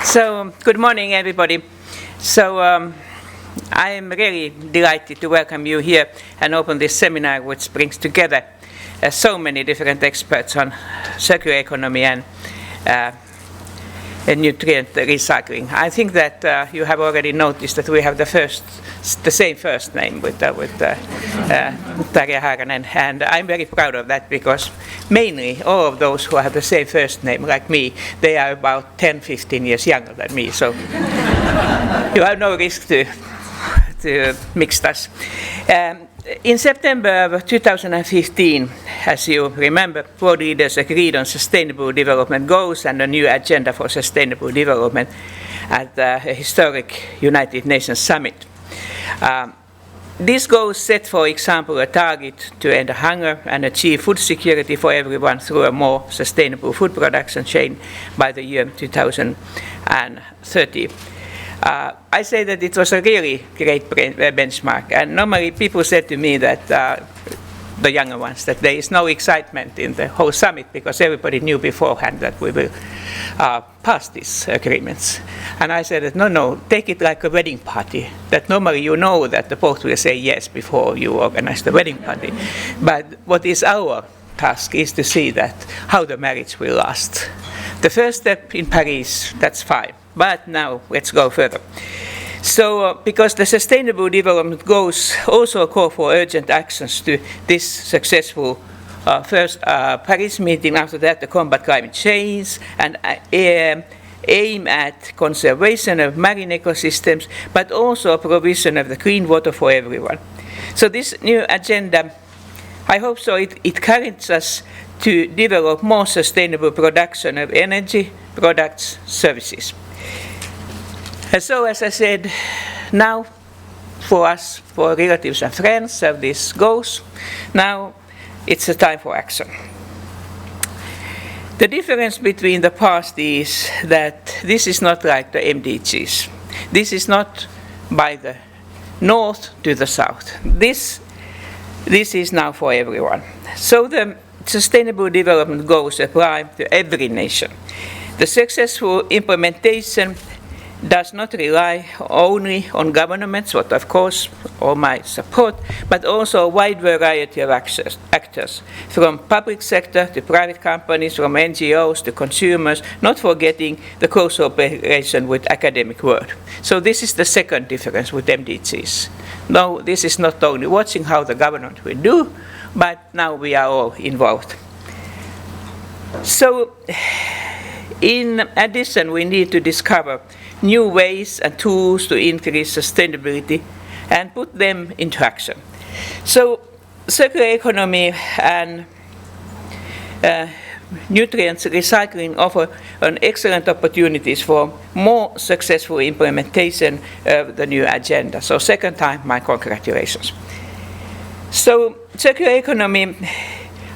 So, good morning, everybody. So, I am really delighted to welcome you here and open this seminar, which brings together so many different experts on circular economy and nutrient recycling. I think that you have already noticed that we have the same first name with Tarja, Halonen, and I'm very proud of that because mainly all of those who have the same first name, like me, they are about 10-15 years younger than me, so you have no risk to mix us. In September of 2015, as you remember, world leaders agreed on Sustainable Development Goals and a new agenda for sustainable development at the historic United Nations Summit. These goals set, for example, a target to end hunger and achieve food security for everyone through a more sustainable food production chain by the year 2030. I say that it was a really great benchmark, and normally people said to me that, the younger ones, that there is no excitement in the whole summit because everybody knew beforehand that we will pass these agreements. And I said that no, take it like a wedding party, that normally you know that the both will say yes before you organize the wedding party. But what is our task is to see that how the marriage will last. The first step in Paris, that's fine. But now let's go further. So, because the Sustainable Development Goals also call for urgent actions to this successful first Paris meeting, after that to combat climate change and aim at conservation of marine ecosystems, but also provision of the clean water for everyone. So this new agenda, I hope so, it encourages us to develop more sustainable production of energy, products, services. And so, as I said, now for us, for relatives and friends of these goals, now it's a time for action. The difference between the past is that this is not like the MDGs. This is not by the north to the south. This is now for everyone. So the Sustainable Development Goals apply to every nation. The successful implementation does not rely only on governments, what of course all my support, but also a wide variety of actors, from public sector to private companies, from NGOs to consumers, not forgetting the close cooperation with academic world. So this is the second difference with MDGs. No, this is not only watching how the government will do, but now we are all involved. So, in addition, we need to discover new ways and tools to increase sustainability and put them into action. So, circular economy and nutrients recycling offer an excellent opportunities for more successful implementation of the new agenda. So, second time, my congratulations. So, circular economy,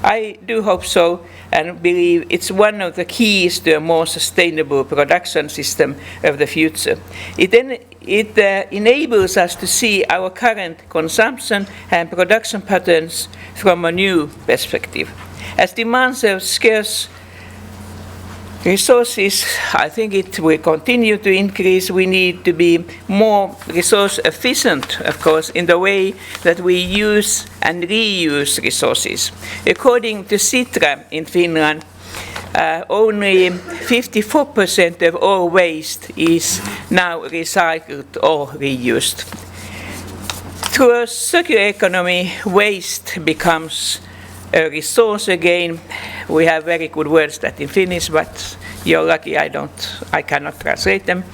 I do hope so, and believe it's one of the keys to a more sustainable production system of the future. It enables us to see our current consumption and production patterns from a new perspective. As demands of scarce resources, I think it will continue to increase. We need to be more resource efficient, of course, in the way that we use and reuse resources. According to Sitra in Finland, only 54% of all waste is now recycled or reused. Through a circular economy, waste becomes a resource again. We have very good words that in Finnish, but you're lucky I cannot translate them.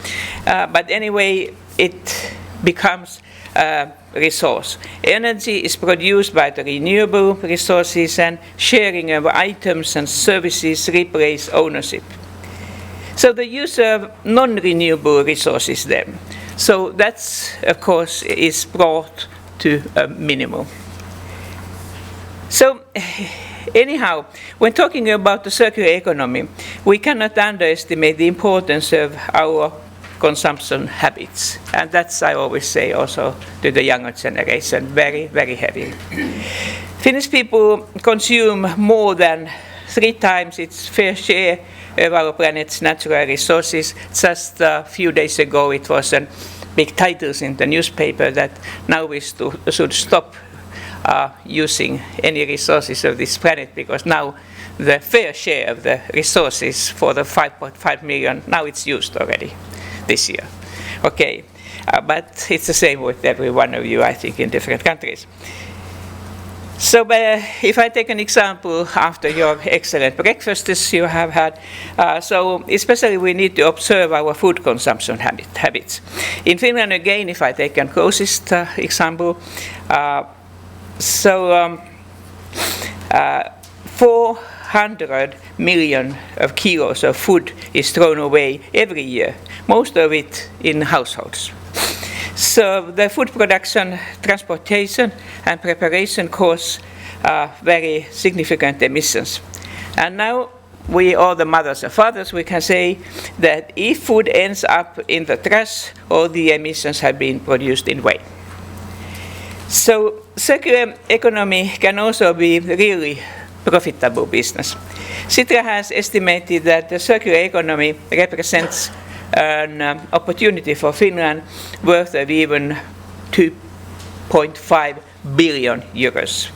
But anyway, it becomes a resource. Energy is produced by the renewable resources, and sharing of items and services replace ownership. So the use of non-renewable resources then. So that's, of course, is brought to a minimum. So, anyhow, when talking about the circular economy, we cannot underestimate the importance of our consumption habits. And that's, I always say also to the younger generation, very, very heavy. Finnish people consume more than 3 times its fair share of our planet's natural resources. Just a few days ago, it was big titles in the newspaper that now we should stop using any resources of this planet, because now the fair share of the resources for the 5.5 million, now it's used already this year. Okay, but it's the same with every one of you, I think, in different countries. So if I take an example after your excellent breakfasts you have had, so especially we need to observe our food consumption habits. In Finland, again, if I take a closest example, 400 million of kilos of food is thrown away every year, most of it in households. So the food production, transportation, and preparation cause very significant emissions. And now we, all the mothers and fathers, we can say that if food ends up in the trash, all the emissions have been produced in vain. So circular economy can also be really profitable business. Sitra has estimated that the circular economy represents an opportunity for Finland worth of even 2.5 billion euros.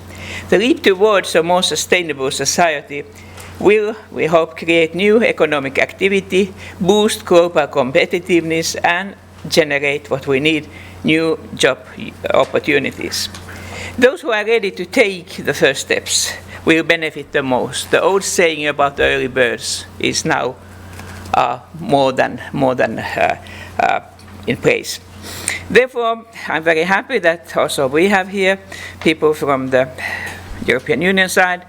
The leap towards a more sustainable society will, we hope, create new economic activity, boost global competitiveness, and generate what we need, new job opportunities. Those who are ready to take the first steps will benefit the most. The old saying about the early birds is now more than in place. Therefore, I'm very happy that also we have here people from the European Union side.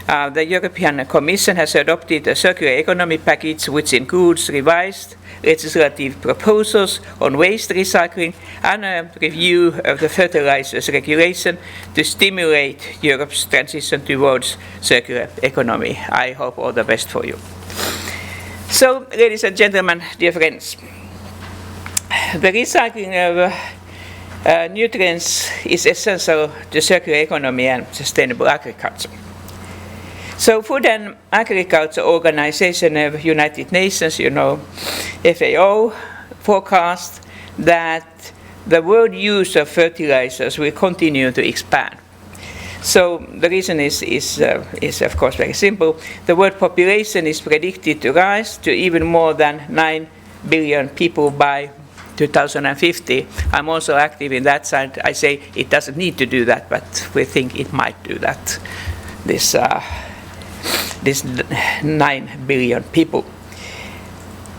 The European Commission has adopted a circular economy package which includes revised legislative proposals on waste recycling and a review of the fertilizers regulation to stimulate Europe's transition towards circular economy. I hope all the best for you. So, ladies and gentlemen, dear friends, the recycling of nutrients is essential to circular economy and sustainable agriculture. So, Food and Agriculture Organization of United Nations, you know, FAO, forecast that the world use of fertilizers will continue to expand. So the reason is of course very simple. The world population is predicted to rise to even more than 9 billion people by 2050. I'm also active in that side. I say it doesn't need to do that, but we think it might do that. This 9 billion people.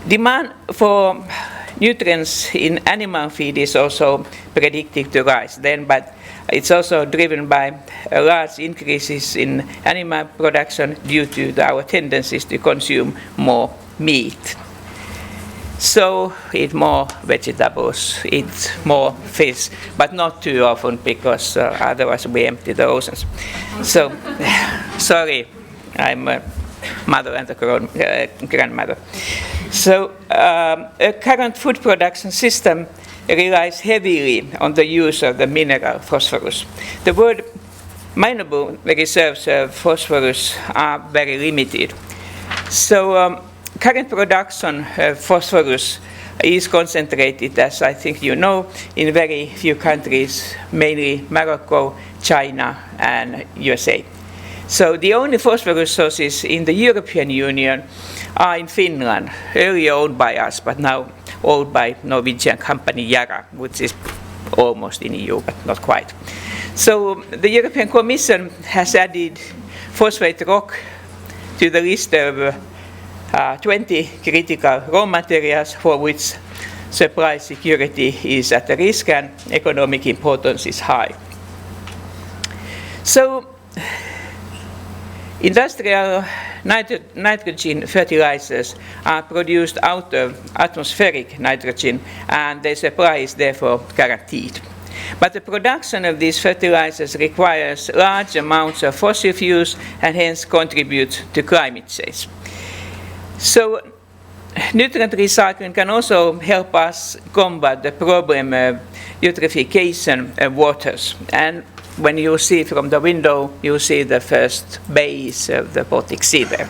Demand for nutrients in animal feed is also predicted to rise then, but it's also driven by large increases in animal production due to our tendencies to consume more meat. So eat more vegetables, eat more fish, but not too often because otherwise we empty the oceans. So, sorry, I'm a mother and a grandmother. So a current food production system relies heavily on the use of the mineral phosphorus. The world mineable reserves of phosphorus are very limited. So current production of phosphorus is concentrated, as I think you know, in very few countries, mainly Morocco, China, and USA. So the only phosphorus sources in the European Union are in Finland, earlier owned by us, but now owned by Norwegian company Yara, which is almost in EU, but not quite. So the European Commission has added phosphate rock to the list of 20 critical raw materials for which supply security is at risk and economic importance is high. So industrial nitrogen fertilizers are produced out of atmospheric nitrogen, and their supply is therefore guaranteed. But the production of these fertilizers requires large amounts of fossil fuels and hence contributes to climate change. So nutrient recycling can also help us combat the problem of eutrophication of waters. And when you see from the window, you see the first bays of the Baltic Sea there.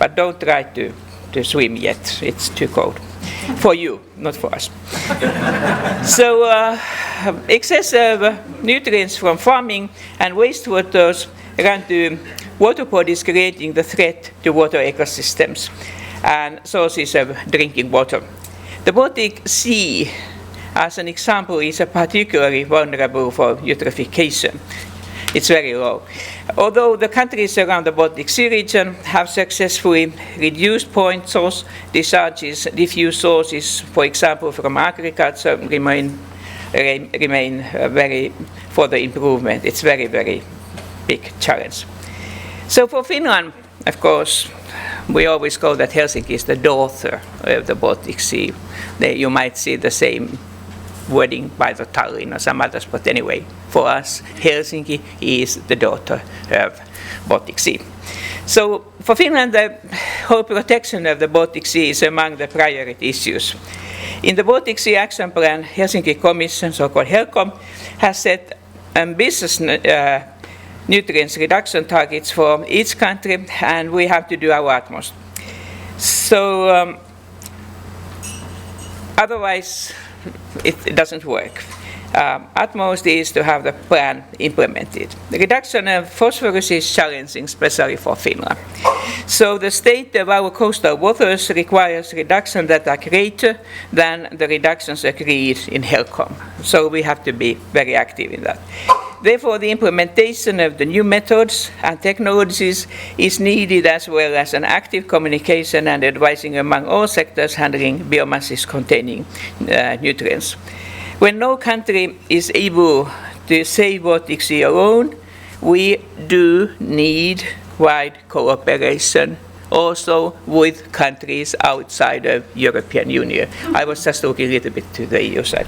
but don't try to swim yet. It's too cold. For you, not for us. So excessive nutrients from farming and wastewaters run to water bodies, creating the threat to water ecosystems and sources of drinking water. The Baltic Sea, as an example, is particularly vulnerable for eutrophication. It's very low. Although the countries around the Baltic Sea region have successfully reduced point source discharges, diffuse sources, for example, from agriculture, remain very for the improvement. It's very, very big challenge. So for Finland, of course, we always call that Helsinki is the daughter of the Baltic Sea. You might see the same wording by the Tallinn or some others, but anyway, for us, Helsinki is the daughter of Baltic Sea. So for Finland, the whole protection of the Baltic Sea is among the priority issues. In the Baltic Sea Action Plan, Helsinki Commission, so-called HELCOM, has set ambitious nutrients reduction targets for each country, and we have to do our utmost. So otherwise, it doesn't work. Utmost is to have the plan implemented. The reduction of phosphorus is challenging, especially for Finland. So the state of our coastal waters requires reductions that are greater than the reductions agreed in HELCOM. So we have to be very active in that. Therefore, the implementation of the new methods and technologies is needed, as well as an active communication and advising among all sectors handling biomasses containing nutrients. When no country is able to save Baltic Sea alone, we do need wide cooperation also with countries outside of European Union. I was just looking a little bit to the EU side.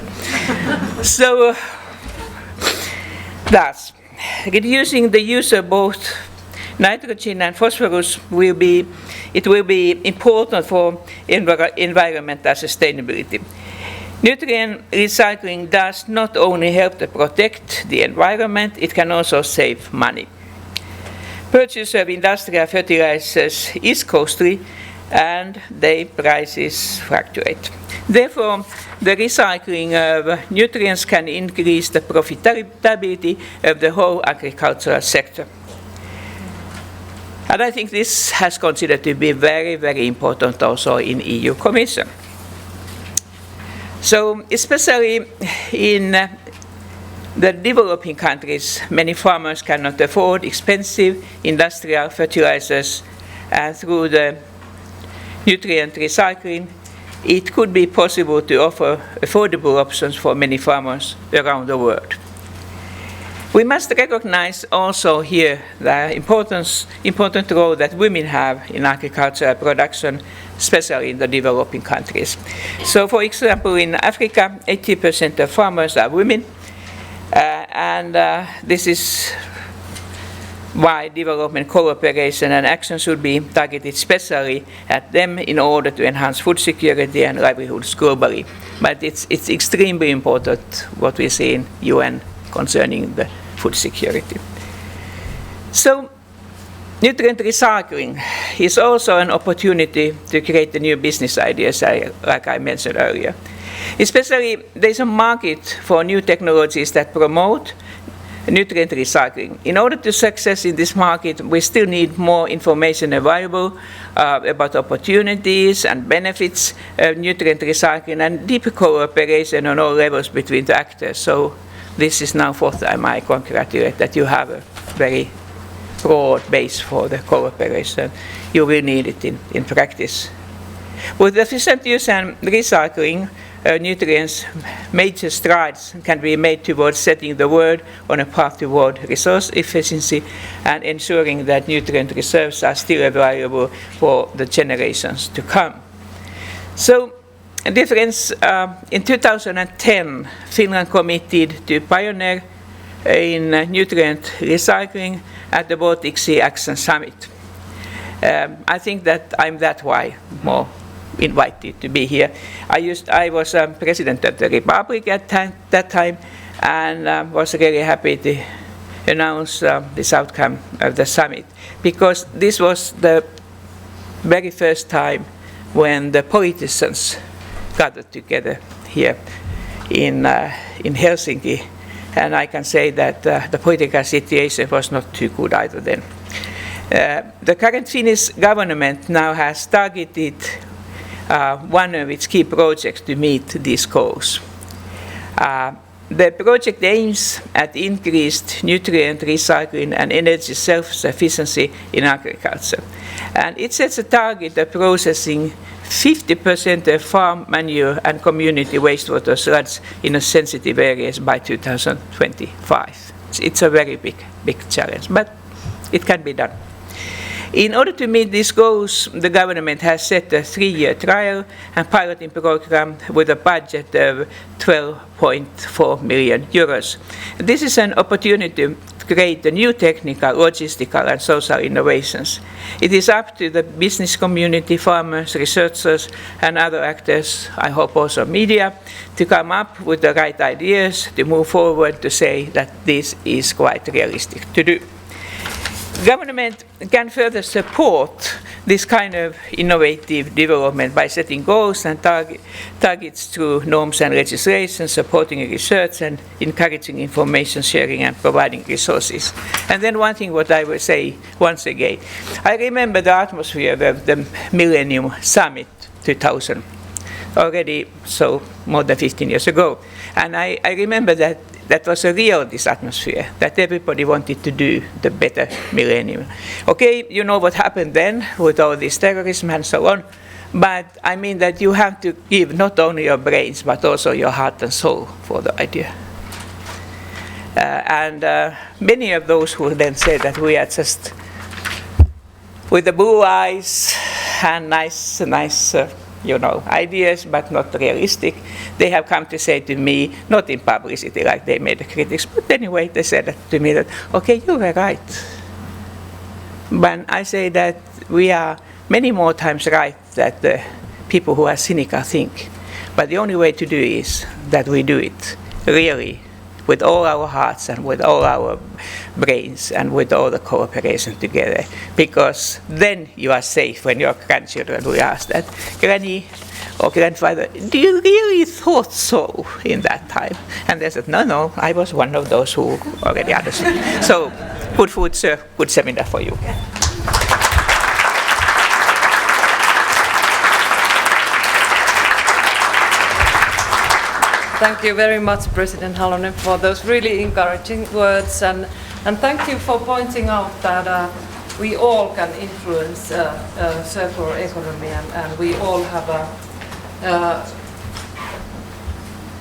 So thus, reducing the use of both nitrogen and phosphorus will be important for environmental sustainability. Nutrient recycling does not only help to protect the environment, it can also save money. Purchase of industrial fertilizers is costly and their prices fluctuate. Therefore, the recycling of nutrients can increase the profitability of the whole agricultural sector. And I think this has considered to be very, very important also in EU Commission. So especially in the developing countries, many farmers cannot afford expensive industrial fertilizers, and through the nutrient recycling, it could be possible to offer affordable options for many farmers around the world. We must recognize also here the important role that women have in agricultural production, especially in the developing countries. So, for example, in Africa, 80% of farmers are women, and this is why development cooperation and action should be targeted especially at them in order to enhance food security and livelihoods globally. But it's extremely important what we see in UN concerning the food security. So, nutrient recycling is also an opportunity to create the new business ideas, like I mentioned earlier. Especially, there's a market for new technologies that promote nutrient recycling. In order to success in this market, we still need more information available about opportunities and benefits of nutrient recycling and deeper cooperation on all levels between the actors. So this is now fourth time I congratulate that you have a very broad base for the cooperation. You will need it in practice. With efficient use and recycling nutrients, major strides can be made towards setting the world on a path toward resource efficiency and ensuring that nutrient reserves are still available for the generations to come. So, a difference, in 2010, Finland committed to pioneer in nutrient recycling at the Baltic Sea Action Summit. I think that I'm that why more invited to be here. I was president of the Republic at that time, and was really happy to announce this outcome of the summit, because this was the very first time when the politicians gathered together here in Helsinki. And I can say that the political situation was not too good either then. The current Finnish government now has targeted one of its key projects to meet these goals. The project aims at increased nutrient recycling and energy self-sufficiency in agriculture. And it sets a target of processing 50% of farm manure and community wastewater sludge in sensitive areas by 2025. It's a very big challenge, but it can be done. In order to meet these goals, the government has set a 3-year trial and piloting program with a budget of 12.4 million euros. This is an opportunity to create the new technical, logistical and social innovations. It is up to the business community, farmers, researchers and other actors, I hope also media, to come up with the right ideas to move forward to say that this is quite realistic to do. Government can further support this kind of innovative development by setting goals and targets through norms and legislation, supporting research and encouraging information sharing and providing resources. And then one thing what I will say once again, I remember the atmosphere of the Millennium Summit 2000, already so more than 15 years ago. And I remember that was a real this atmosphere, that everybody wanted to do the better millennium. Okay, you know what happened then with all this terrorism and so on, but I mean that you have to give not only your brains, but also your heart and soul for the idea. And many of those who then said that we are just with the blue eyes and nice ideas, but not realistic. They have come to say to me, not in publicity like they made the critics, but anyway, they said to me that, okay, you were right. But I say that we are many more times right than the people who are cynical think. But the only way to do is that we do it really with all our hearts and with all our brains and with all the cooperation together. Because then you are safe when your grandchildren will ask that, Granny or grandfather, do you really thought so in that time? And they said, no, I was one of those who already understood. So, good food, sir, good seminar for you. Thank you very much, President Halonen, for those really encouraging words, and thank you for pointing out that we all can influence circular economy, and we all have a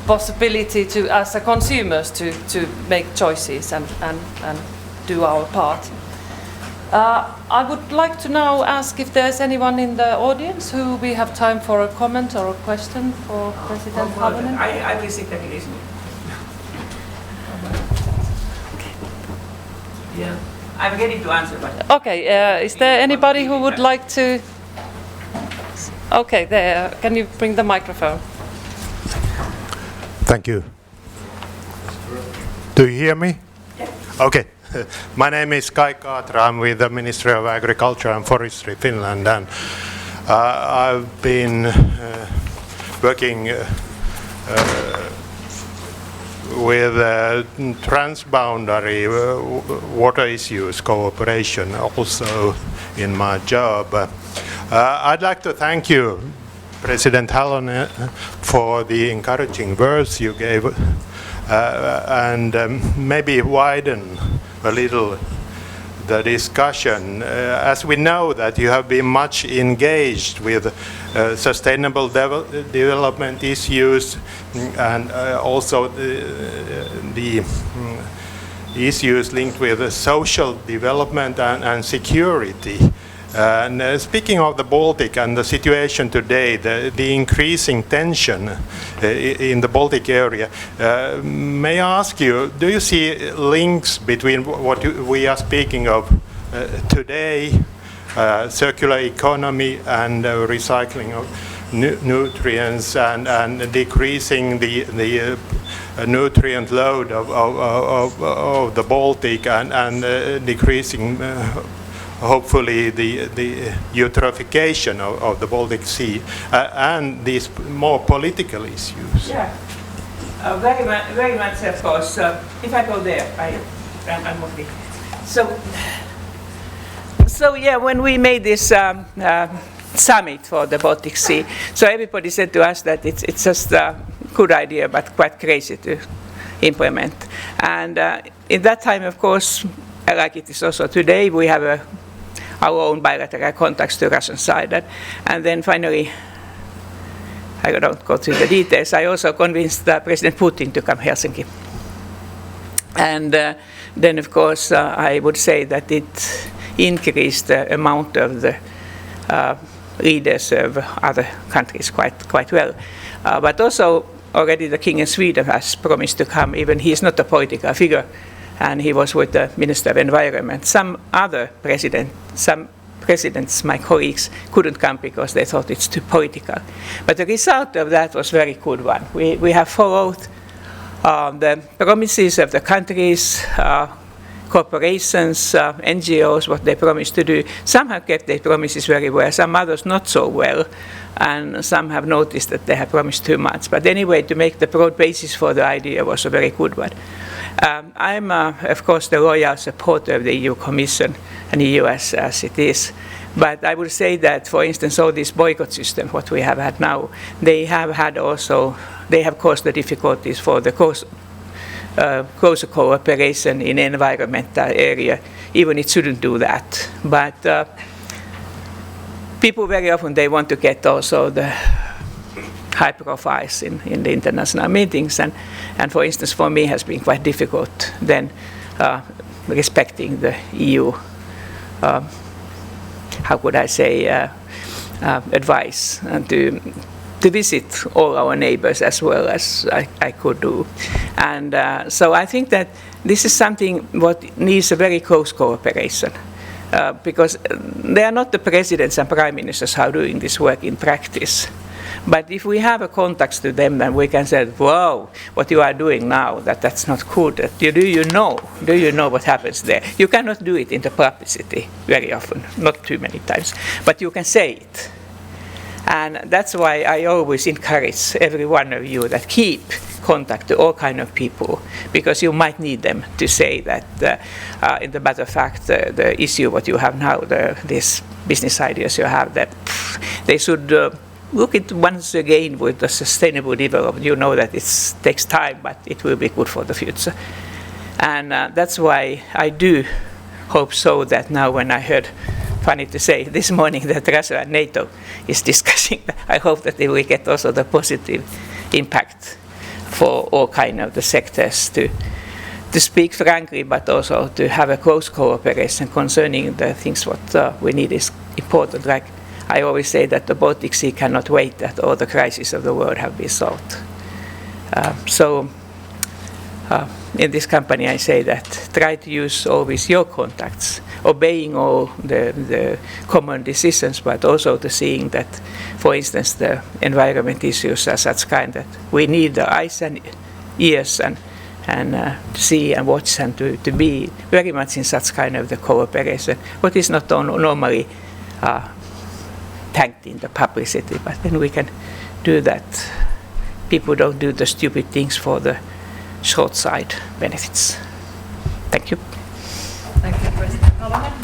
possibility to, as a consumers, to make choices and do our part. I would like to now ask if there's anyone in the audience who we have time for a comment or a question for President Halonen. I will sit and listen. Yeah, I'm ready to answer. But Okay, is there anybody who would like to? Okay, there. Can you bring the microphone? Thank you. Do you hear me? Yeah. Okay. My name is Kai Kaatra. I'm with the Ministry of Agriculture and Forestry, Finland, and I've been working with transboundary water issues cooperation also in my job. I'd like to thank you, President Halonen, for the encouraging words you gave, and maybe widen a little the discussion, as we know that you have been much engaged with sustainable development issues and also the issues linked with social development and security. And speaking of the Baltic and the situation today, the increasing tension in the Baltic area, may I ask you, do you see links between what we are speaking of today, circular economy and recycling of nutrients and decreasing the nutrient load of the Baltic and decreasing hopefully the eutrophication of the Baltic Sea and these more political issues. Yeah, very much, of course. If I go there, I'm moving. So yeah, when we made this summit for the Baltic Sea, so everybody said to us that it's just a good idea, but quite crazy to implement. And in that time, of course, like it is also today, we have our own bilateral contacts to the Russian side. And then finally, I don't go through the details, I also convinced President Putin to come to Helsinki. And then, of course, I would say that it increased the amount of the leaders of other countries quite well. But also, already the King of Sweden has promised to come, even he is not a political figure, and he was with the Minister of Environment. Some presidents, my colleagues, couldn't come because they thought it's too political. But the result of that was a very good one. We have followed the promises of the countries, corporations, NGOs, what they promised to do. Some have kept their promises very well, some others not so well, and some have noticed that they have promised too much. But anyway, to make the broad basis for the idea was a very good one. I'm, of course, the loyal supporter of the EU Commission and the EU as it is. But I would say that, for instance, all this boycott system, what we have had now, they have caused the difficulties for the closer cooperation in the environmental area, even it shouldn't do that. But people very often, they want to get also the high profiles in the international meetings, and for instance, for me, has been quite difficult then respecting the EU, how could I say, advice, and to visit all our neighbors as well as I could do. And so I think that this is something what needs a very close cooperation, because they are not the presidents and prime ministers who are doing this work in practice. But if we have a contact to them, then we can say, "Wow, what you are doing now, that's not good. Do you know what happens there?" You cannot do it in the publicity very often, not too many times, but you can say it. And that's why I always encourage every one of you that keep contact to all kind of people, because you might need them to say that, in the matter of fact, the issue what you have now, these business ideas you have, that they should look at once again with the sustainable development. You know that it takes time, but it will be good for the future. And that's why I do hope so that now when I heard, funny to say, this morning that Russia and NATO is discussing, I hope that they will get also the positive impact for all kind of the sectors to speak frankly, but also to have a close cooperation concerning the things what we need is important. Like I always say that the Baltic Sea cannot wait that all the crises of the world have been solved. In this company I say that try to use always your contacts, obeying all the common decisions, but also to seeing that, for instance, the environment issues are such kind that we need the eyes and ears and to see and watch and to be very much in such kind of the cooperation, what is not normally thanked in the publicity, but then we can do that. People don't do the stupid things for the short side benefits. Thank you. Thank you, President Halonen.